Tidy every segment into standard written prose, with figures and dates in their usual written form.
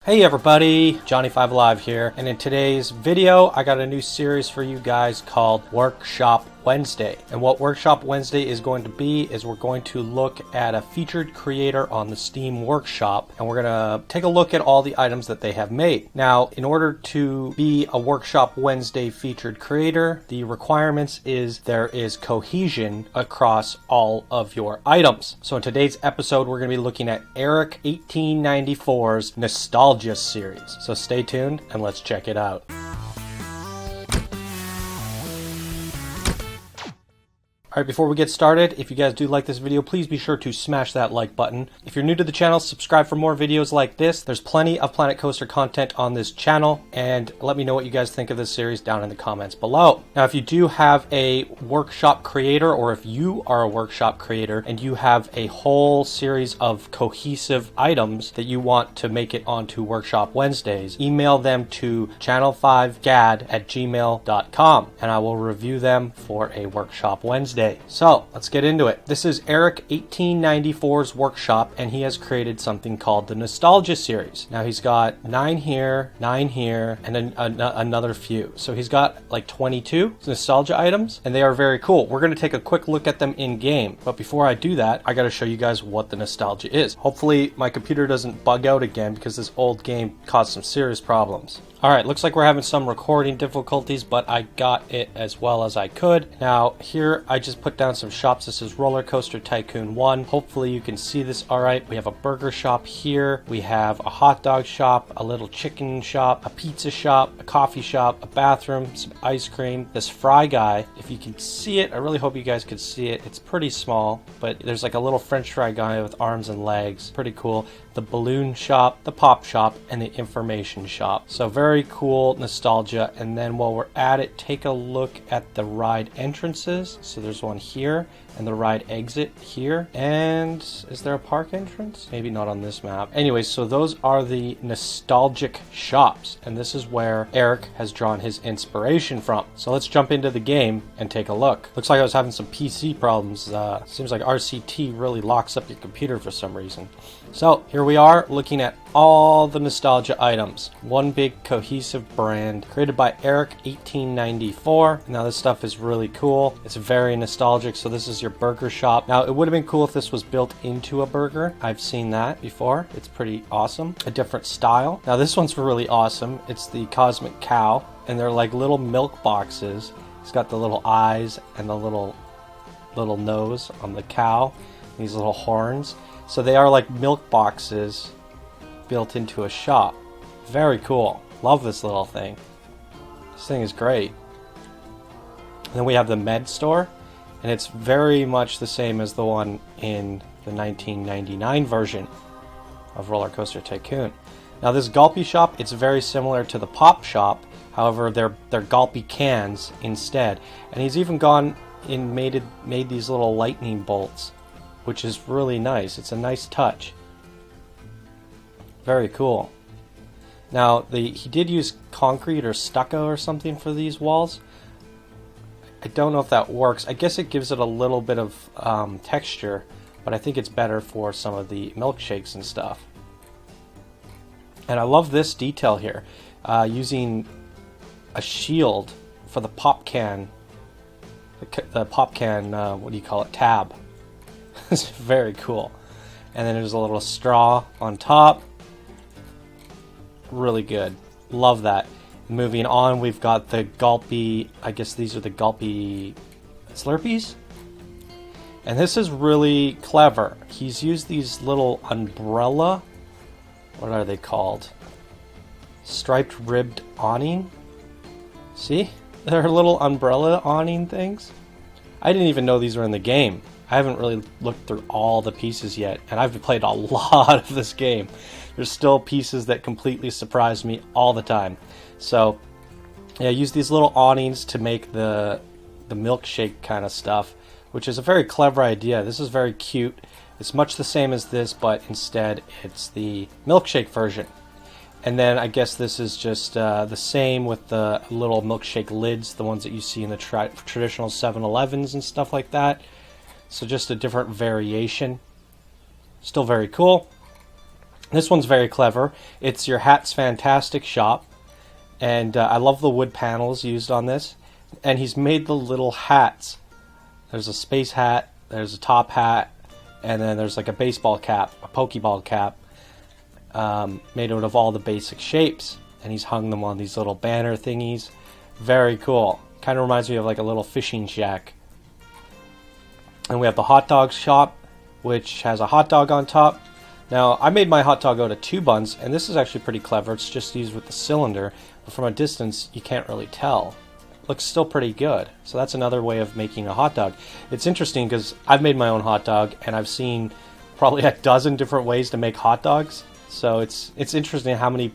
Hey everybody, Johnny5 Alive here, and in today's video I got a new series for you guys called Workshop Wednesday. And what Workshop Wednesday is going to be is we're going to look at a featured creator on the Steam Workshop, and we're going to take a look at all the items that they have made. Now, in order to be a Workshop Wednesday featured creator, the requirements is there is cohesion across all of your items. So in today's episode we're going to be looking at Eric 1894's Nostalgia series. So stay tuned and let's check it out. Alright, before we get started, if you guys do like this video, please be sure to smash that like button. If you're new to the channel, subscribe for more videos like this. There's plenty of Planet Coaster content on this channel, and let me know what you guys think of this series down in the comments below. Now, if you do have a workshop creator, or if you are a workshop creator and you have a whole series of cohesive items that you want to make it onto Workshop Wednesdays, email them to channel5gad@gmail.com and I will review them for a Workshop Wednesday. So let's get into it. This is Eric 1894's workshop, and he has created something called the Nostalgia series. Now he's got 9 here, and another few. So he's got like 22 nostalgia items, and they are very cool. We're going to take a quick look at them in game, but before I do that, I got to show you guys what the nostalgia is. Hopefully my computer doesn't bug out again because this old game caused some serious problems. Alright, looks like we're having some recording difficulties, but I got it as well as I could. Now, here I just put down some shops. This is Roller Coaster Tycoon 1. Hopefully you can see this alright. We have a burger shop here. We have a hot dog shop, a little chicken shop, a pizza shop, a coffee shop, a bathroom, some ice cream. This fry guy, if you can see it, I really hope you guys could see it. It's pretty small, but there's like a little french fry guy with arms and legs. Pretty cool. The balloon shop, the pop shop, and the information shop. So very cool nostalgia. And then while we're at it, take a look at the ride entrances. So there's one here and the ride exit here. And is there a park entrance? Maybe not on this map. Anyway, so those are the nostalgic shops, and this is where Eric has drawn his inspiration from. So let's jump into the game and take a look. Looks like I was having some PC problems. Seems like RCT really locks up your computer for some reason. So here we are looking at all the nostalgia items. One big cohesive brand created by Eric 1894. Now this stuff is really cool. It's very nostalgic. So this is your burger shop. Now it would have been cool if this was built into a burger. I've seen that before. It's pretty awesome. A different style. Now this one's really awesome. It's the Cosmic Cow, and they're like little milk boxes. It's got the little eyes and the little nose on the cow. These little horns. So they are like milk boxes built into a shop. Very cool. Love this little thing. This thing is great. And then we have the med store, and it's very much the same as the one in the 1999 version of Roller Coaster Tycoon. Now this Gulpy shop, it's very similar to the pop shop. However, they're Gulpy cans instead. And he's even gone and made these little lightning bolts, which is really nice. It's a nice touch. Very cool. Now, he did use concrete or stucco or something for these walls. I don't know if that works. I guess it gives it a little bit of texture, but I think it's better for some of the milkshakes and stuff. And I love this detail here, using a shield for the pop can. The pop can, what do you call it? Tab. It's very cool. And then there's a little straw on top. Really good. Love that. Moving on, we've got the Gulpy, I guess these are the Gulpy Slurpees? And this is really clever. He's used these little umbrella, what are they called? Striped ribbed awning? See? They're little umbrella awning things. I didn't even know these were in the game. I haven't really looked through all the pieces yet, and I've played a lot of this game. There's still pieces that completely surprise me all the time. So, yeah, use these little awnings to make the milkshake kind of stuff, which is a very clever idea. This is very cute. It's much the same as this, but instead it's the milkshake version. And then I guess this is just the same with the little milkshake lids, the ones that you see in the traditional 7-Elevens and stuff like that. So just a different variation. Still very cool. This one's very clever. It's your Hat's Fantastic shop, and I love the wood panels used on this. And he's made the little hats. There's a space hat, there's a top hat, and then there's like a baseball cap, a Pokeball cap, made out of all the basic shapes. And he's hung them on these little banner thingies. Very cool. Kind of reminds me of like a little fishing shack. And we have the hot dog shop, which has a hot dog on top. Now, I made my hot dog out of 2 buns, and this is actually pretty clever. It's just used with the cylinder, but from a distance, you can't really tell. It looks still pretty good. So that's another way of making a hot dog. It's interesting because I've made my own hot dog, and I've seen probably a dozen different ways to make hot dogs. So it's interesting how many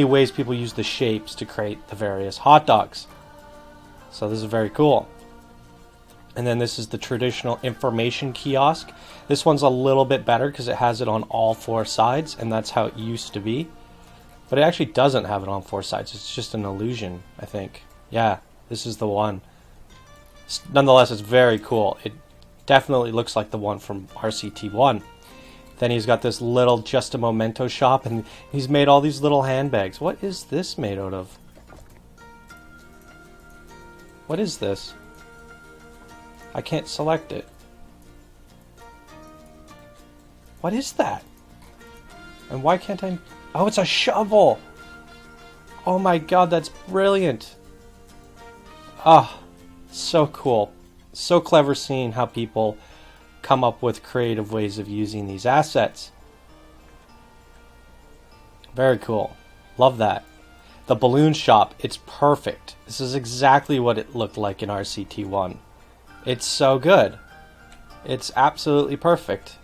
ways people use the shapes to create the various hot dogs. So this is very cool. And then this is the traditional information kiosk. This one's a little bit better because it has it on all 4 sides, and that's how it used to be. But it actually doesn't have it on 4 sides. It's just an illusion, I think. Yeah, this is the one. Nonetheless, it's very cool. It definitely looks like the one from RCT1. Then he's got this little Just a Memento shop, and he's made all these little handbags. What is this made out of? What is this? I can't select it. What is that? And why can't I... Oh, it's a shovel! Oh my god, that's brilliant! Ah, so cool. So clever seeing how people come up with creative ways of using these assets. Very cool. Love that. The balloon shop, it's perfect. This is exactly what it looked like in RCT1. It's so good. It's absolutely perfect.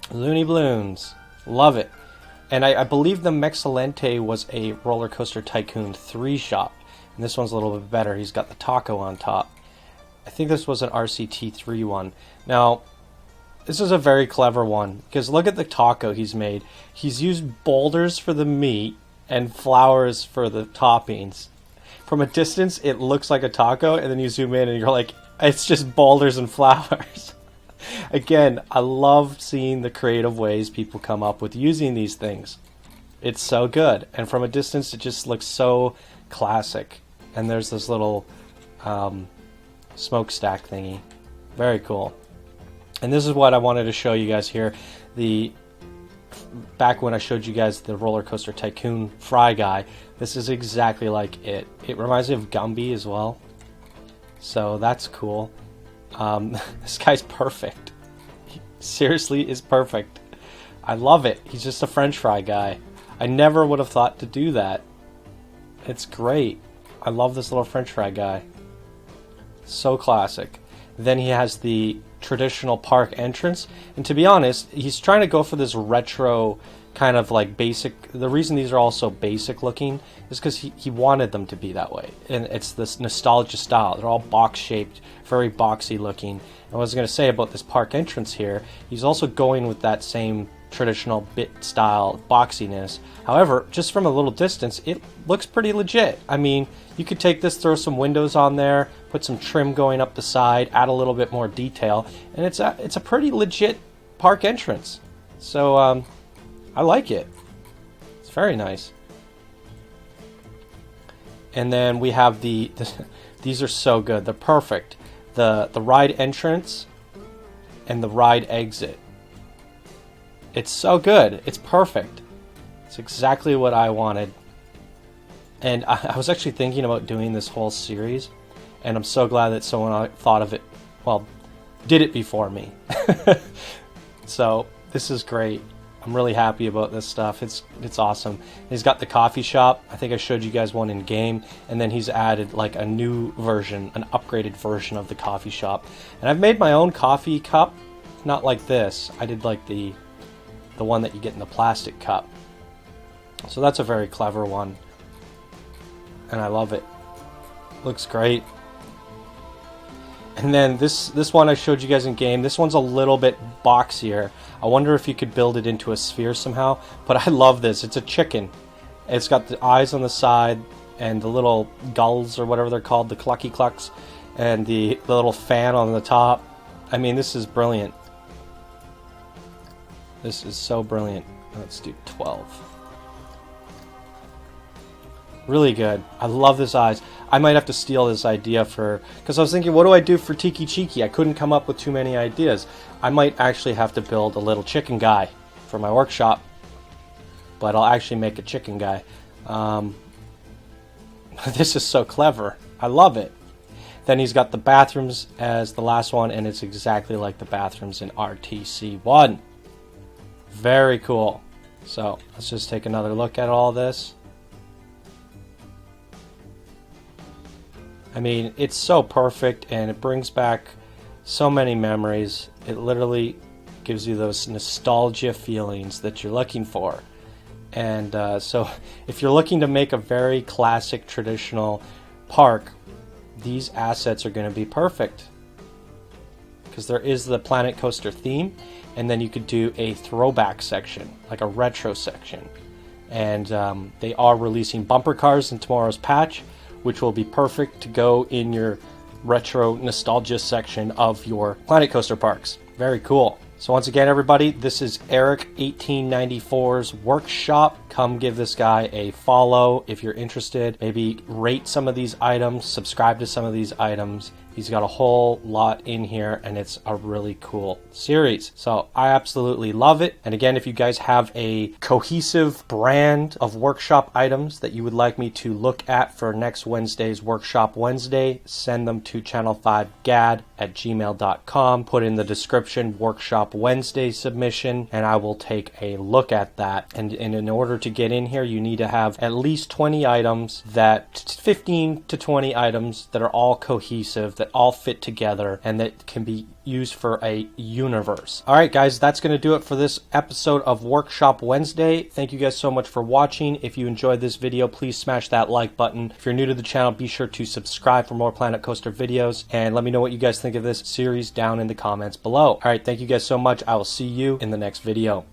Looney Balloons. Love it. And I believe the Mexcellente was a Roller Coaster Tycoon 3 shop. And this one's a little bit better. He's got the taco on top. I think this was an RCT3 one. Now, this is a very clever one. Because look at the taco he's made. He's used boulders for the meat and flowers for the toppings. From a distance, it looks like a taco, and then you zoom in and you're like, it's just boulders and flowers. Again, I love seeing the creative ways people come up with using these things. It's so good. And from a distance, it just looks so classic. And there's this little smokestack thingy. Very cool. And this is what I wanted to show you guys here. Back when I showed you guys the Roller Coaster Tycoon Fry guy, this is exactly like it. It reminds me of Gumby as well. So that's cool. This guy's perfect. He seriously is perfect. I love it. He's just a French fry guy. I never would have thought to do that. It's great. I love this little French fry guy. So classic. Then he has the traditional park entrance, and to be honest, he's trying to go for this retro kind of like basic. The reason these are all so basic looking is because he wanted them to be that way, and it's this nostalgia style. They're all box shaped, very boxy looking. And what I was going to say about this park entrance here, he's also going with that same traditional bit style boxiness. However, just from a little distance, it looks pretty legit. I mean, you could take this, throw some windows on there, put some trim going up the side, add a little bit more detail, and it's a pretty legit park entrance. So I like it. It's very nice. And then we have these are so good. They're perfect. The ride entrance and the ride exit. It's so good. It's perfect. It's exactly what I wanted. And I was actually thinking about doing this whole series, and I'm so glad that someone thought of it, well, did it before me. So this is great. I'm really happy about this stuff. It's awesome. He's got the coffee shop. I think I showed you guys one in game, and then he's added like a new version, an upgraded version of the coffee shop. And I've made my own coffee cup, not like this. I did like the one that you get in the plastic cup. So that's a very clever one, and I love it. Looks great. And then this one I showed you guys in game. This one's a little bit boxier. I wonder if you could build it into a sphere somehow. But I love this. It's a chicken. It's got the eyes on the side and the little gulls or whatever they're called, the clucky clucks, and the little fan on the top. I mean, this is brilliant. This is so brilliant. Let's do 12. Really good. I love this eyes. I might have to steal this idea because I was thinking, what do I do for Tiki Chiki? I couldn't come up with too many ideas. I might actually have to build a little chicken guy for my workshop, but I'll actually make a chicken guy. This is so clever. I love it. Then he's got the bathrooms as the last one, and it's exactly like the bathrooms in RTC1. Very cool. So let's just take another look at all this. I mean, it's so perfect, and it brings back so many memories. It literally gives you those nostalgia feelings that you're looking for. And so if you're looking to make a very classic traditional park, these assets are going to be perfect, because there is the Planet Coaster theme, and then you could do a throwback section, like a retro section. And they are releasing bumper cars in tomorrow's patch, which will be perfect to go in your retro nostalgia section of your Planet Coaster parks. Very cool. So once again, everybody, this is Eric 1894's workshop. Come give this guy a follow if you're interested. Maybe rate some of these items, subscribe to some of these items. He's got a whole lot in here, and it's a really cool series. So I absolutely love it. And again, if you guys have a cohesive brand of workshop items that you would like me to look at for next Wednesday's Workshop Wednesday, send them to channel5gad@gmail.com. Put in the description Workshop Wednesday submission, and I will take a look at that. And in order to get in here, you need to have at least 20 items, 15 to 20 items that are all cohesive, that all fit together, and that can be used for a universe. All right, guys, that's going to do it for this episode of Workshop Wednesday. Thank you guys so much for watching. If you enjoyed this video, please smash that like button. If you're new to the channel, be sure to subscribe for more Planet Coaster videos, and let me know what you guys think of this series down in the comments below. All right, thank you guys so much. I will see you in the next video.